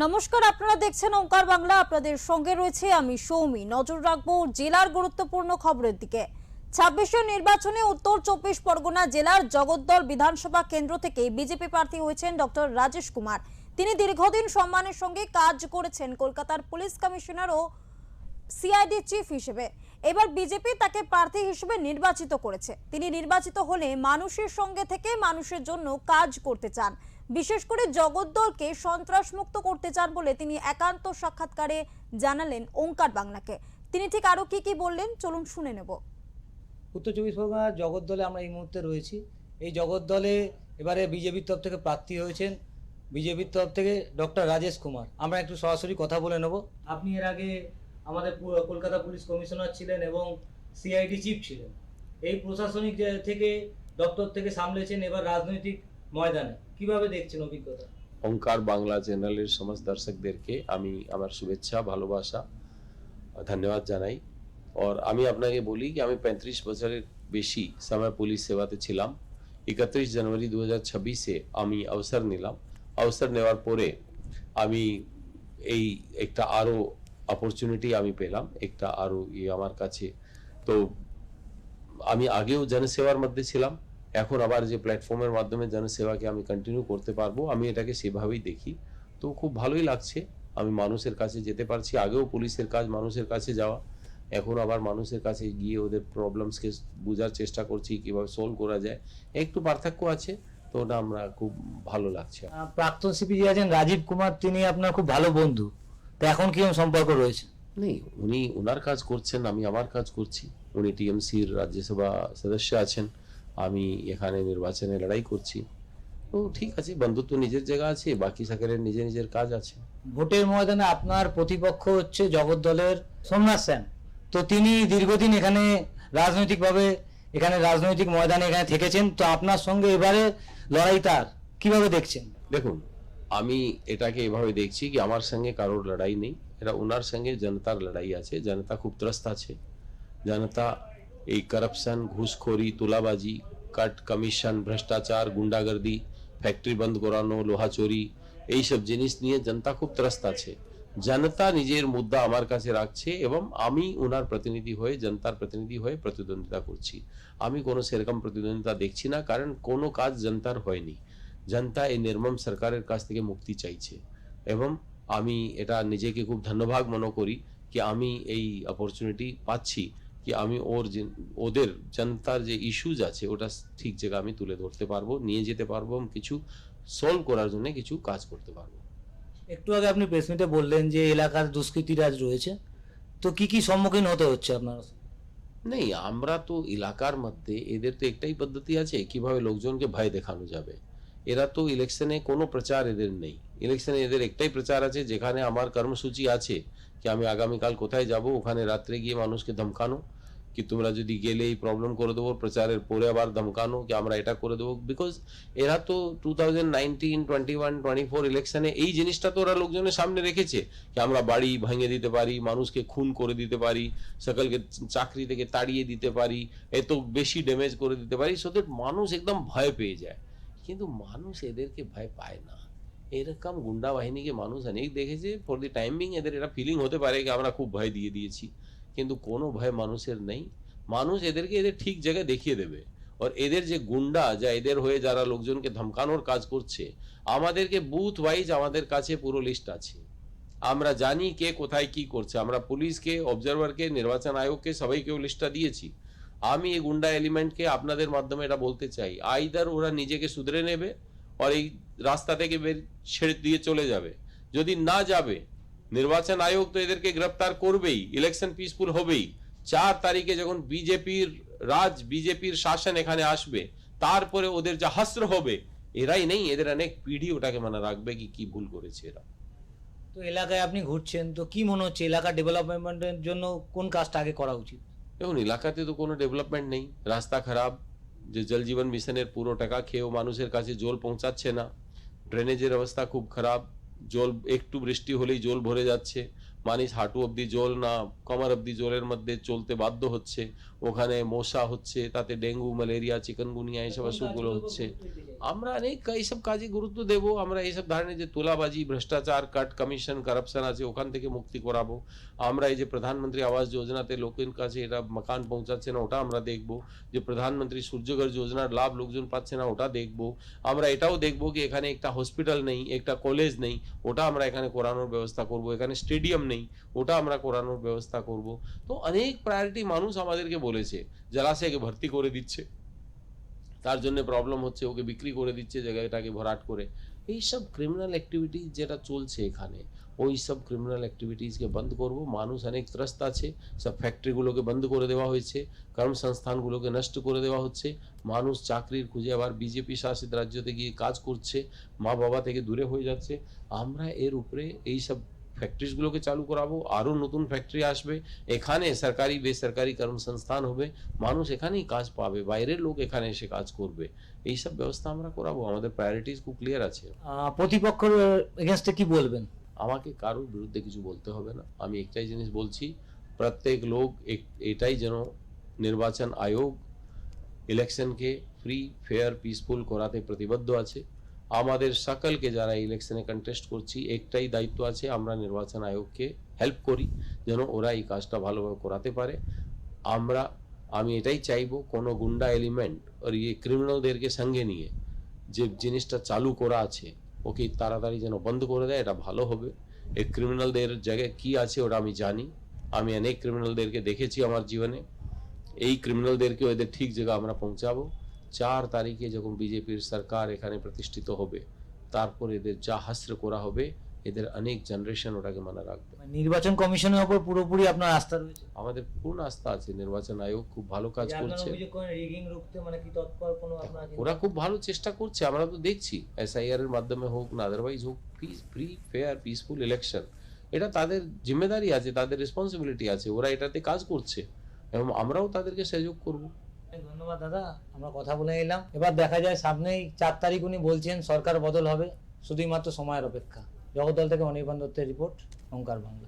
নমস্কার, আপনারা দেখছেন ওঙ্কার বাংলা। আপনাদের সঙ্গে রয়েছে আমি সৌমি। নজর রাখবো জেলার গুরুত্বপূর্ণ খবরের দিকে। ২৬ নির্বাচনে উত্তর ২৪ পরগনা জেলার জগদ্দল বিধানসভা কেন্দ্র থেকে বিজেপি প্রার্থী হয়েছেন ডক্টর রাজেশ কুমার। তিনি দীর্ঘদিন সম্মানের সঙ্গে কাজ করেছেন কলকাতার পুলিশ কমিশনার ও সিআইডি চিফ হিসেবে। এবার বিজেপি তাকে প্রার্থী হিসেবে নির্বাচিত করেছে। তিনি নির্বাচিত হলে মানুষের সঙ্গে থেকে মানুষের জন্য কাজ করতে চান, বিশেষ করে জগদ্দলকে সন্ত্রাসমুক্ত করতে চান বলে তিনি একান্ত সাক্ষাৎকারে জানালেন ওঙ্কার বাংলাকে। তিনি ঠিক আরো কি বললেন চলুন শুনে নেব। উত্তর চব্বিশ পরগনা জগদ্দলে আমরা এই মুহূর্তে রয়েছি। এই জগদ্দলে এবারে বিজেপির তরফ থেকে প্রার্থী হয়েছেন বিজেপির তরফ থেকে ডক্টর রাজেশ কুমার। আমরা একটু সরাসরি কথা বলে নেব। আপনি এর আগে আমাদের কলকাতা পুলিশ কমিশনার ছিলেন এবং সিআইডি চিফ ছিলেন। এই প্রশাসনিক থেকে দপ্তর থেকে সামলেছেন, এবার রাজনৈতিক ময়দানে কিভাবে দেখছেন অভিজ্ঞতা? ওঙ্কার বাংলা চ্যানেলের সমস্ত দর্শকদেরকে আমি আমার শুভেচ্ছা ভালোবাসা ধন্যবাদ জানাই। और আমি আপনাকে বলি कि আমি 35 বছরের বেশি সময় পুলিশ সেবাতে ছিলাম। 31 জানুয়ারি 2026 আমি অবসর নিলাম। অবসর নেওয়ার পরে আমি এই একটা আরো অপরচুনিটি আমি পেলাম, একটা আরো আমার কাছে। তো আমি আগেও জনসেবার মধ্যে ছিলাম, এখন আবার যে প্ল্যাটফর্মের মাধ্যমে জনসেবাকে আমি কন্টিনিউ করতে পারবো, আমি এটাকে সেভাবেই দেখি। তো খুব ভালোই লাগছে, আমি মানুষের কাছে যেতে পারছি। আগেও পুলিশের কাজ মানুষের কাছে যাওয়া, এখন আবার মানুষের কাছে গিয়ে ওদের প্রবলেমসকে বোঝার চেষ্টা করছি, কিভাবে সলভ করা যায়। একটু পার্থক্য আছে, তো ওটা আমরা খুব ভালো লাগছে। প্রাক্তন সিপি যে আছেন রাজীব কুমার, তিনি আপনার খুব ভালো বন্ধু, তো এখন কিরকম সম্পর্ক রয়েছে? নেই, উনি ওনার কাজ করছেন, আমি আমার কাজ করছি। উনি টিএমসির রাজ্যসভা সদস্য আছেন, আমি এখানে নির্বাচনে লড়াই করছি। তো ঠিক আছে, বন্ধুত্ব নিজের জায়গা আছে, বাকি সকলের নিজের নিজের কাজ আছে। ভোটের ময়দানে আপনার প্রতিপক্ষ হচ্ছে জগদ্দলের সোমনাথ সেন। তো তিনি দীর্ঘদিন এখানে রাজনৈতিক ময়দানে এখানে থেকেছেন। তো আপনার সঙ্গে এবারে লড়াই তার, কিভাবে দেখছেন? দেখুন, আমি এটাকে এভাবে দেখছি কি আমার সঙ্গে কারোর লড়াই নেই, এটা ওনার সঙ্গে জনতার লড়াই আছে। জনতা খুব ত্রস্ত আছে। জনতা এই করপশন, ঘুষখোরি, তুলাবাজি, কাট কমিশন, ভ্রষ্টাচার, গুন্ডাগর্দি, ফ্যাক্টরি বন্ধ করানো, লোহা চুরি, এইসব জিনিস নিয়ে জনতা খুব ত্রস্ত আছে। জনতা নিজের মুদ্দা আমার কাছে রাখছে এবং আমি ওনার প্রতিনিধি হয়ে, জনতার প্রতিনিধি হয়ে প্রতিদ্বন্দ্বিতা করছি। আমি কোনো সেরকম প্রতিদ্বন্দ্বিতা দেখছি না, কারণ কোনো কাজ জনতার হয়নি। জনতা এই নির্মম সরকারের কাছ থেকে মুক্তি চাইছে এবং আমি এটা নিজেকে খুব ধন্যবাদ মনে করি কি আমি এই অপরচুনিটি পাচ্ছি কি আমি ওদের জনতার যে ইস্যুজ আছে ওটা ঠিক জায়গা আমি তুলে ধরতে পারবো, নিয়ে যেতে পারবো, কিছু সলভ করার জন্য কিছু কাজ করতে পারবো। একটু আগে আপনি প্রেস মিটে বললেন যে এলাকার দুষ্কৃতীরাজ রয়েছে, তো কি সম্মুখীন হতে হচ্ছে আপনার? নেই, আমরা তো এলাকার মধ্যে এদের তো একটাই পদ্ধতি আছে কিভাবে লোকজনকে ভয় দেখানো যাবে। এরা তো ইলেকশনে কোনো প্রচার এদের নেই। ইলেকশনে এদের একটাই প্রচার আছে, যেখানে আমার কর্মসূচি আছে কি আমি আগামীকাল কোথায় যাব, ওখানে রাত্রে গিয়ে মানুষকে ধমকানো কি তোমরা যদি গেলে এই প্রবলেম করে দেবো, প্রচারের পরে আবার ধমকানো কি আমরা এটা করে দেবো। বিকজ এরা তো 2019, 21, 24 ইলেকশনে এই জিনিসটা তো ওরা লোকজনের সামনে রেখেছে কি আমরা বাড়ি ভেঙে দিতে পারি, মানুষকে খুন করে দিতে পারি, সকলকে চাকরি থেকে তাড়িয়ে দিতে পারি, এত বেশি ড্যামেজ করে দিতে পারি, সো দ্যাট মানুষ একদম ভয় পেয়ে যায়। কিন্তু মানুষ এদেরকে ভয় পায় না। এরকম গুন্ডা বাহিনীকে মানুষ অনেক দেখেছে। ফর দি টাইমিং এদের এটা ফিলিং হতে পারে কি আমরা খুব ভয় দিয়ে দিয়েছি, কিন্তু কোনো ভয় মানুষের নেই। মানুষ এদেরকে এদের ঠিক জায়গায় দেখিয়ে দেবে। আর এদের যে গুন্ডা যা এদের হয়ে যারা লোকজনকে ধমকানোর কাজ করছে, আমাদেরকে বুথ ওয়াইজ আমাদের কাছে পুরো লিস্ট আছে। আমরা জানি কে কোথায় কি করছে। আমরা পুলিশকে, অবজারভারকে, নির্বাচন আয়োগকে সবাইকেও লিস্টটা দিয়েছি। আমি এই গুন্ডা এলিমেন্টকে আপনাদের মাধ্যমে এটা বলতে চাই, আইদার ওরা নিজেকে শুধরে নেবে আর এই রাস্তা থেকে ছেড়ে দিয়ে চলে যাবে। যদি না যাবে, নির্বাচন আয়োগ তো এদেরকে গ্রেফতার করবেই, ইলেকশন পিসফুল হবেই। 4 তারিখে যখন বিজেপির শাসন এখানে আসবে, তারপরে ওদের যা হাস্র হবে, এরাই নেই, এদের অনেক পিঢ়ি ওটাকে মনে রাখবে কি ভুল করেছে এরা। তো এলাকায় আপনি ঘুরছেন, তো কি মনে হচ্ছে এলাকা ডেভেলপমেন্টের জন্য কোন কাজটা আগে করা উচিত? দেখুন, এলাকাতে তো কোনো ডেভেলপমেন্ট নেই, রাস্তা খারাপ, যে জল জীবন মিশনের পুরো টাকা খেয়েও মানুষের কাছে জল পৌঁছাচ্ছে না, ড্রেনেজের অবস্থা খুব খারাপ, জল একটু বৃষ্টি হলেই জল ভরে যাচ্ছে, মানুষ হাঁটু অব্দি জল না কমর অব্দি জলের মধ্যে চলতে বাধ্য হচ্ছে, ওখানে মশা হচ্ছে, তাতে ডেঙ্গু ম্যালেরিয়া চিকেনগুনিয়া এইসব অসুখগুলো হচ্ছে। আমরা অনেক এইসব কাজে গুরুত্ব দেব। আমরা এইসব ধরনের যে তোলাবাজি, ভ্রষ্টাচার, কাট কমিশন, কারাপশন আছে ওখান থেকে মুক্তি করাবো। আমরা এই যে প্রধানমন্ত্রী আবাস যোজনাতে লোকের কাছে এটা মকান পৌঁছাচ্ছে না ওটা আমরা দেখব, যে প্রধানমন্ত্রী সূর্যঘর যোজনার লাভ লোকজন পাচ্ছে না ওটা দেখব। আমরা এটাও দেখব কি এখানে একটা হসপিটাল নেই, একটা কলেজ নেই, ওটা আমরা এখানে করানোর ব্যবস্থা করব। এখানে স্টেডিয়াম নেই, ওটা আমরা করানোর ব্যবস্থা করব। তো অনেক প্রায়োরিটি মানুষ আমাদেরকে বলেছে। জলাশয়কে ভর্তি করে দিচ্ছে, তার জন্য প্রবলেম হচ্ছে, ওকে বিক্রি করে দিচ্ছে জায়গাটাকে ভরাট করে। এইসব ক্রিমিনাল অ্যাক্টিভিটিস যেটা চলছে এখানে, ওই সব ক্রিমিনাল অ্যাক্টিভিটিসকে বন্ধ করব। মানুষ অনেক ত্রস্ত আছে, সব ফ্যাক্টরিগুলোকে বন্ধ করে দেওয়া হয়েছে, কর্মসংস্থানগুলোকে নষ্ট করে দেওয়া হচ্ছে। মানুষ চাকরির খুঁজে আবার বিজেপি শাসিত রাজ্যতে গিয়ে কাজ করছে, মা বাবা থেকে দূরে হয়ে যাচ্ছে। আমরা এর উপরে এইসব ফ্যাক্টরিগুলোকে চালু করাবো, আরও নতুন ফ্যাক্টরি আসবে, এখানে সরকারি বেসরকারি কর্মসংস্থান হবে, মানুষ এখানেই কাজ পাবে, বাইরের লোক এখানে এসে কাজ করবে। এইসব ব্যবস্থা আমরা করাবো। আমাদের প্রায়োরিটিস খুব ক্লিয়ার আছে। প্রতিপক্ষের এগেনস্টে কি বলবেন? আমাকে কারোর বিরুদ্ধে কিছু বলতে হবে না। আমি একটাই জিনিস বলছি, প্রত্যেক লোক এটাই যেন নির্বাচন আয়োগ ইলেকশনকে ফ্রি ফেয়ার পিসফুল করাতে প্রতিবদ্ধ আছে। আমাদের সকলকে যারা ইলেকশনে কন্টেস্ট করছি একটাই দায়িত্ব আছে, আমরা নির্বাচন আয়োগকে হেল্প করি যেন ওরা এই কাজটা ভালোভাবে করাতে পারে। আমি এটাই চাইবো কোনো গুন্ডা এলিমেন্ট আর এই ক্রিমিনালদেরকে সঙ্গে নিয়ে যে জিনিসটা চালু করা আছে ওকে তাড়াতাড়ি যেন বন্ধ করে দেয়, এটা ভালো হবে। এই ক্রিমিনালদের জায়গায় কি আছে ওটা আমি জানি, আমি অনেক ক্রিমিনালদেরকে দেখেছি আমার জীবনে। এই ক্রিমিনালদেরকে ওদের ঠিক জায়গা আমরা পৌঁছাবো। 4 তারিখে যখন বিজেপির সরকার এখানে প্রতিষ্ঠিত হবে, তারপর এদের যা হাস্র করা হবে, এদের অনেক জেনারেশন ওটাকে মনে রাখবে। নির্বাচন কমিশনের উপর পুরোপুরি আপনার আস্থা রয়েছে? আমাদের পূর্ণ আস্থা আছে, নির্বাচন আয়োগ খুব ভালো কাজ করছে। রিগিং রুখতে মানে কি তৎপর কোনো আপনার? ওরা খুব ভালো চেষ্টা করছে, আমরা তো দেখছি। এসআইআর এর মাধ্যমে হোক না আদারওয়াইজ হোক, ফ্রি ফেয়ার পিসফুল ইলেকশন, এটা তাদের জিম্মেদারি আছে, তাদের রেসপন্সিবিলিটি আছে, ওরা এটাতে কাজ করছে এবং আমরাও তাদেরকে সহযোগ করব। ধন্যবাদ দাদা, আমরা কথা বলে নিলাম। এবার দেখা যায় সামনেই 4 তারিখ উনি বলছেন সরকার বদল হবে, শুধুই মাত্র সময়ের অপেক্ষা। জগদ্দল থেকে অনির্বাণ দত্তের রিপোর্ট, ওঙ্কার বাংলা।